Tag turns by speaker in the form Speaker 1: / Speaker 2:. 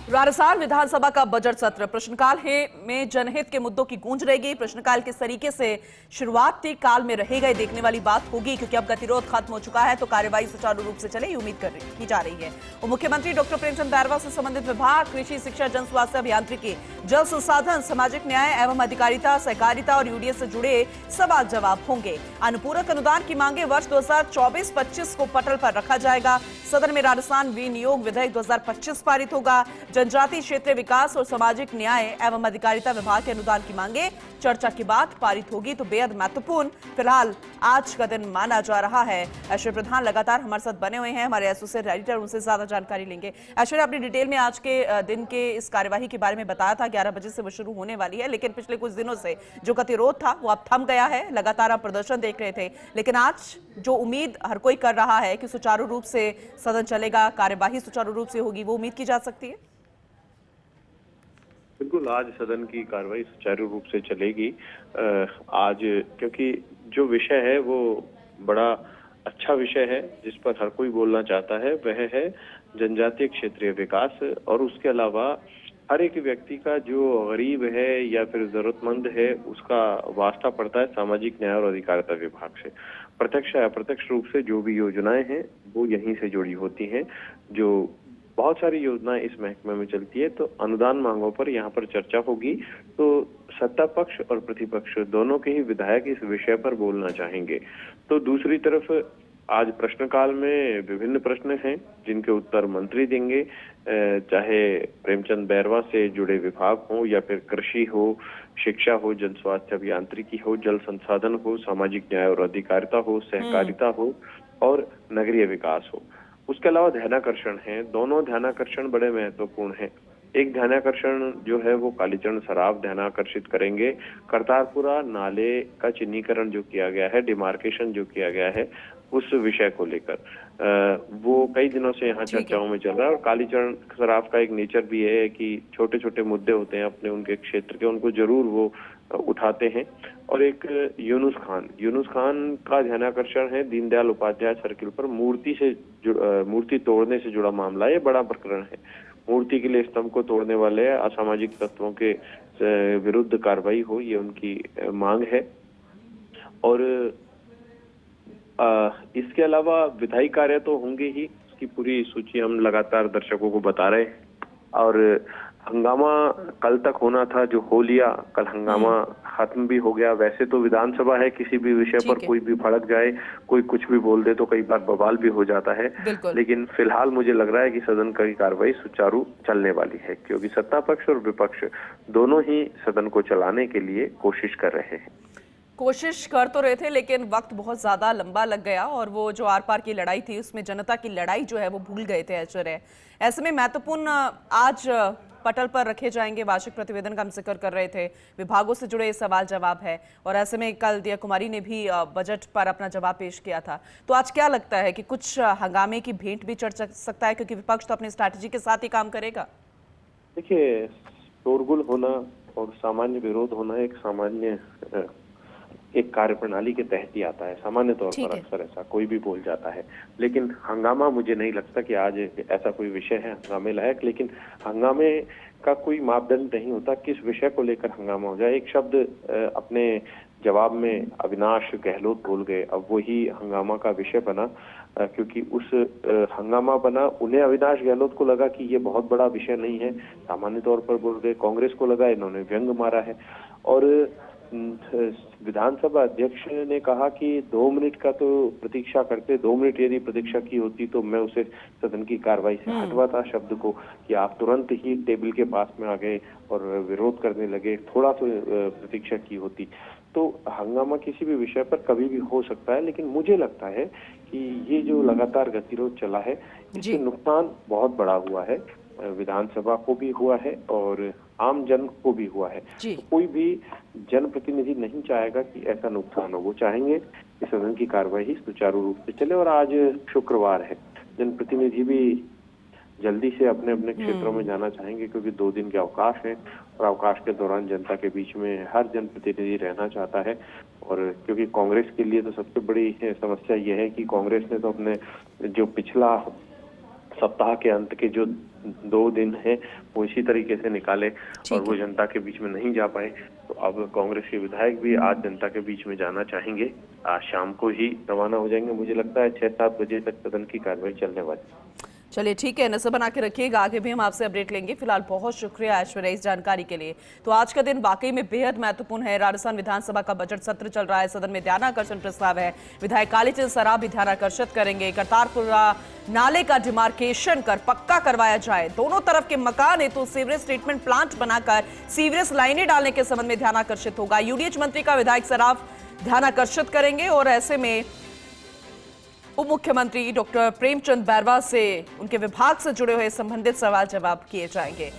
Speaker 1: राजस्थान विधानसभा का बजट सत्र प्रश्नकाल में जनहित के मुद्दों की गूंज रहेगी। प्रश्नकाल किस तरीके से शुरुआती काल में रहेगा ये देखने वाली बात होगी, क्योंकि अब गतिरोध खत्म हो चुका है तो कार्यवाही सुचारू रूप से चले ये उम्मीद की जा रही है। उप मुख्यमंत्री डॉक्टर प्रेमचंद बैरवा से संबंधित विभाग कृषि, शिक्षा, जन स्वास्थ्य, अभियांत्रिकी, जल संसाधन, सामाजिक न्याय एवं अधिकारिता, सहकारिता और यूडीएस से जुड़े सवाल जवाब होंगे। अनुपूरक अनुदान की मांगे वर्ष 2024-25 को पटल पर रखा जाएगा। सदन में राजस्थान विनियोग विधेयक 2025 पारित होगा। जनजातीय क्षेत्रीय विकास और सामाजिक न्याय एवं अधिकारिता विभाग के अनुदान की मांगे चर्चा के बाद पारित होगी तो बेहद महत्वपूर्ण फिलहाल आज का दिन माना जा रहा है। ऐश्वर्य प्रधान लगातार हमारे साथ बने हुए हैं, हमारे एसोसिएट एडिटर, उनसे ज्यादा जानकारी लेंगे। ऐश्वर्य, अपनी डिटेल में आज के दिन के इस कार्यवाही के बारे में बताया था, 11 बजे से वो शुरू होने वाली है, लेकिन पिछले कुछ दिनों से जो गतिरोध था वो अब थम गया है। लगातार आप प्रदर्शन देख रहे थे, लेकिन आज जो उम्मीद हर कोई कर रहा है कि सुचारू रूप से सदन चलेगा, कार्यवाही सुचारू रूप से होगी, वो उम्मीद की जा सकती है।
Speaker 2: बिल्कुल, आज सदन की कार्रवाई सुचारू रूप से चलेगी। आज क्योंकि जो विषय है वो बड़ा अच्छा विषय है जिस पर हर कोई बोलना चाहता है, वह है जनजातीय क्षेत्रीय विकास। और उसके अलावा हर एक व्यक्ति का जो गरीब है या फिर जरूरतमंद है उसका वास्ता पड़ता है सामाजिक न्याय और अधिकारिता विभाग से। प्रत्यक्ष या अप्रत्यक्ष रूप से जो भी योजनाएं हैं वो यहीं से जुड़ी होती हैं। जो बहुत सारी योजनाएं इस महकमे में चलती है, तो अनुदान मांगों पर यहाँ पर चर्चा होगी। तो सत्ता पक्ष और प्रतिपक्ष दोनों के ही विधायक इस विषय पर बोलना चाहेंगे। तो दूसरी तरफ आज प्रश्नकाल में विभिन्न प्रश्न हैं जिनके उत्तर मंत्री देंगे, चाहे प्रेमचंद बैरवा से जुड़े विभाग हो या फिर कृषि हो, शिक्षा हो, जन स्वास्थ्य अभियांत्रिकी हो, जल संसाधन हो, सामाजिक न्याय और अधिकारिता हो, सहकारिता हो और नगरीय विकास हो। उसके अलावा ध्यानाकर्षण है, दोनों ध्यानाकर्षण बड़े महत्वपूर्ण हैं। एक ध्यानाकर्षण जो है वो कालीचरण सराफ ध्यानाकर्षित करेंगे। करतारपुरा नाले का चिन्हीकरण जो किया गया है, डिमार्केशन जो किया गया है, उस विषय को लेकर वो कई दिनों से यहाँ चर्चाओं में चल रहा है। और कालीचरण सराफ का एक नेचर भी है कि छोटे छोटे मुद्दे होते हैं अपने उनके क्षेत्र के, उनको जरूर वो उठाते हैं। और एक यूनुस खान का ध्यानाकर्षण है दीनदयाल उपाध्याय सर्किल पर मूर्ति तोड़ने से जुड़ा मामला। ये बड़ा प्रकरण है, मूर्ति के लिए स्तंभ को तोड़ने वाले असामाजिक तत्वों के विरुद्ध कार्रवाई हो, ये उनकी मांग है। और इसके अलावा विधायी कार्य तो होंगे ही, उसकी पूरी सूची हम लगातार दर्शकों को बता रहे हैं। और हंगामा कल तक होना था जो हो लिया, कल हंगामा खत्म भी हो गया। वैसे तो विधानसभा है, किसी भी विषय पर कोई भी भड़क जाए, कोई कुछ भी बोल दे तो कई बार बवाल भी हो जाता है। लेकिन फिलहाल मुझे लग रहा है कि सदन की कार्रवाई सुचारू चलने वाली है, क्योंकि सत्ता पक्ष और विपक्ष दोनों ही सदन को चलाने के लिए कोशिश कर रहे हैं।
Speaker 1: कोशिश कर तो रहे थे, लेकिन वक्त बहुत ज्यादा लंबा लग गया और वो जो आर पार की लड़ाई थी उसमें जनता की लड़ाई जो है वो भूल गए थे ऐश्वर्य। ऐसे में महत्वपूर्ण आज पटल पर रखे जाएंगे वार्षिक प्रतिवेदन का हम जिक्र कर रहे थे, विभागों से जुड़े सवाल जवाब है। और ऐसे में कल दिया कुमारी ने भी बजट पर अपना जवाब पेश किया था। तो आज क्या लगता है कि कुछ हंगामे की भेंट भी चढ़ सकता है, क्योंकि विपक्ष तो अपनी स्ट्रैटेजी के साथ ही काम करेगा।
Speaker 2: देखिए, शोरगुल होना और सामान्य विरोध होना एक कार्यप्रणाली के तहत ही आता है। सामान्य तौर पर अक्सर ऐसा कोई भी बोल जाता है, लेकिन हंगामा मुझे नहीं लगता कि आज ऐसा कोई विषय है हंगामे लायक। लेकिन हंगामे का कोई मापदंड नहीं होता किस विषय को लेकर हंगामा हो जाए। एक शब्द अपने जवाब में अविनाश गहलोत बोल गए, अब वही हंगामा का विषय बना, क्योंकि उस हंगामा बना। उन्हें अविनाश गहलोत को लगा कि ये बहुत बड़ा विषय नहीं है, सामान्य तौर पर बोल गए। कांग्रेस को लगा इन्होंने व्यंग मारा है। और विधानसभा अध्यक्ष ने कहा कि 2 मिनट का तो प्रतीक्षा करते, 2 मिनट यदि प्रतीक्षा की होती तो मैं उसे सदन की कार्रवाई से हटवाता शब्द को, कि आप तुरंत ही टेबल के पास में आ गए और विरोध करने लगे, थोड़ा तो प्रतीक्षा की होती। तो हंगामा किसी भी विषय पर कभी भी हो सकता है, लेकिन मुझे लगता है कि ये जो लगातार गतिरोध चला है इससे नुकसान बहुत बड़ा हुआ है, विधानसभा को भी हुआ है और आम जन को भी हुआ है। तो कोई भी जनप्रतिनिधि नहीं चाहेगा कि ऐसा नुकसान हो, वो चाहेंगे कि सदन की कार्रवाई सुचारू रूप से चले। और आज शुक्रवार है, जनप्रतिनिधि भी जल्दी से अपने अपने क्षेत्रों में जाना चाहेंगे, क्योंकि 2 दिन के अवकाश है और अवकाश के दौरान जनता के बीच में हर जनप्रतिनिधि रहना चाहता है। और क्योंकि कांग्रेस के लिए तो सबसे बड़ी समस्या यह है कि कांग्रेस ने तो अपने जो पिछला सप्ताह के अंत के जो 2 दिन हैं वो इसी तरीके से निकाले और वो जनता के बीच में नहीं जा पाए। तो अब कांग्रेस के विधायक भी आज जनता के बीच में जाना चाहेंगे। आज शाम को ही रवाना हो जाएंगे। मुझे लगता है 6-7 बजे तक सदन की कार्रवाई चलने वाली।
Speaker 1: चलिए ठीक है, नजर बना के रखिएगा, आगे भी हम आपसे अपडेट लेंगे। फिलहाल बहुत शुक्रिया ऐश्वर्या इस जानकारी के लिए। तो आज का दिन वाकई में बेहद महत्वपूर्ण है। राजस्थान विधानसभा का बजट सत्र चल रहा है, सदन में ध्यानाकर्षण प्रस्ताव है। विधायक कालीचरण सराफ भी ध्यानाकर्षित करेंगे। करतारपुर नाले का डिमार्केशन कर पक्का करवाया जाए, दोनों तरफ के मकान हेतु सीवरेज ट्रीटमेंट प्लांट बनाकर सीवरेज लाइनें डालने के संबंध में ध्यानाकर्षित होगा। यूडीएच मंत्री का विधायक सराफ ध्यानाकर्षित करेंगे और ऐसे में उप मुख्यमंत्री डॉक्टर प्रेमचंद बैरवा से उनके विभाग से जुड़े हुए संबंधित सवाल जवाब किए जाएंगे।